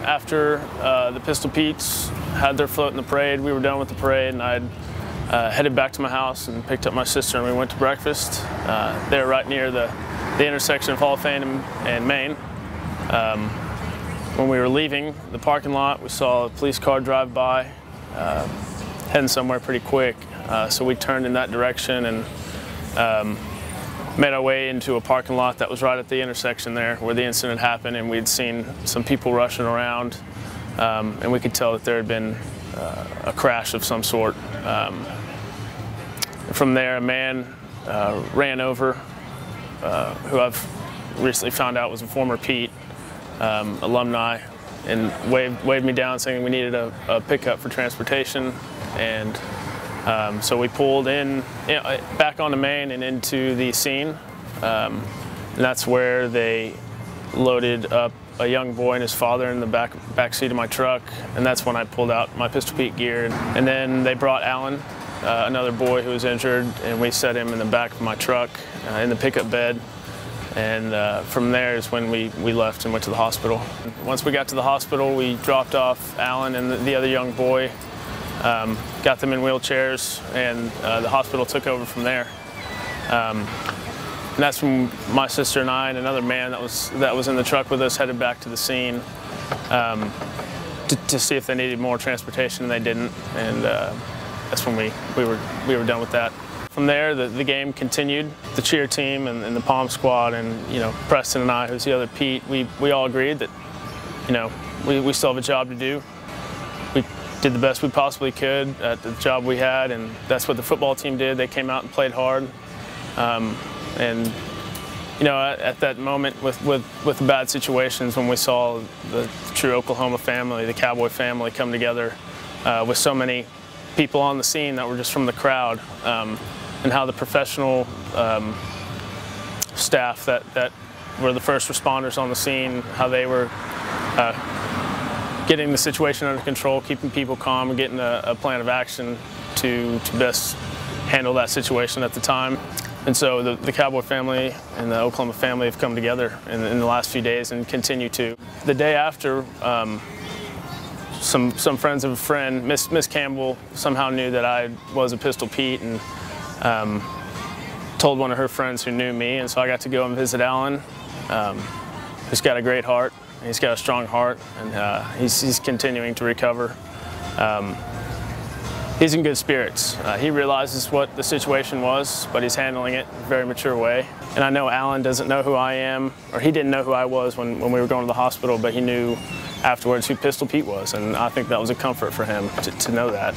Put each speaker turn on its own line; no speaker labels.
after the Pistol Petes had their float in the parade, we were done with the parade, and I headed back to my house and picked up my sister, and we went to breakfast. They're right near the intersection of Hall of Fame and Main. When we were leaving the parking lot, we saw a police car drive by, heading somewhere pretty quick. So we turned in that direction and made our way into a parking lot that was right at the intersection there where the incident happened, and we'd seen some people rushing around, and we could tell that there had been a crash of some sort. From there, a man ran over, who I've recently found out was a former Pete alumni, and waved me down saying we needed a pickup for transportation. And so we pulled in, back onto Main and into the scene, and that's where they loaded up a young boy and his father in the back seat of my truck, and that's when I pulled out my Pistol Pete gear. And then they brought Alan, another boy who was injured, and we set him in the back of my truck in the pickup bed. And from there is when we left and went to the hospital. Once we got to the hospital, we dropped off Alan and the other young boy, got them in wheelchairs, and the hospital took over from there. And that's when my sister and I and another man that was in the truck with us headed back to the scene to see if they needed more transportation, and they didn't. And that's when we were done with that. From there, the game continued. The cheer team and the Palm squad, and Preston and I, who's the other Pete, we all agreed that we still have a job to do. We did the best we possibly could at the job we had, and that's what the football team did. They came out and played hard. And at that moment with the bad situations, when we saw the true Oklahoma family, the Cowboy family, come together with so many people on the scene that were just from the crowd, and how the professional staff that were the first responders on the scene, how they were getting the situation under control, keeping people calm, and getting a plan of action to best handle that situation at the time. And so the Cowboy family and the Oklahoma family have come together in the last few days and continue to. The day after, some friends of a friend, Miss Campbell, somehow knew that I was a Pistol Pete, and told one of her friends who knew me, and so I got to go and visit Alan, who's got a great heart. He's got a strong heart, and he's continuing to recover. He's in good spirits. He realizes what the situation was, but he's handling it in a very mature way. And I know Alan doesn't know who I am, or he didn't know who I was when we were going to the hospital, but he knew afterwards who Pistol Pete was, and I think that was a comfort for him to know that.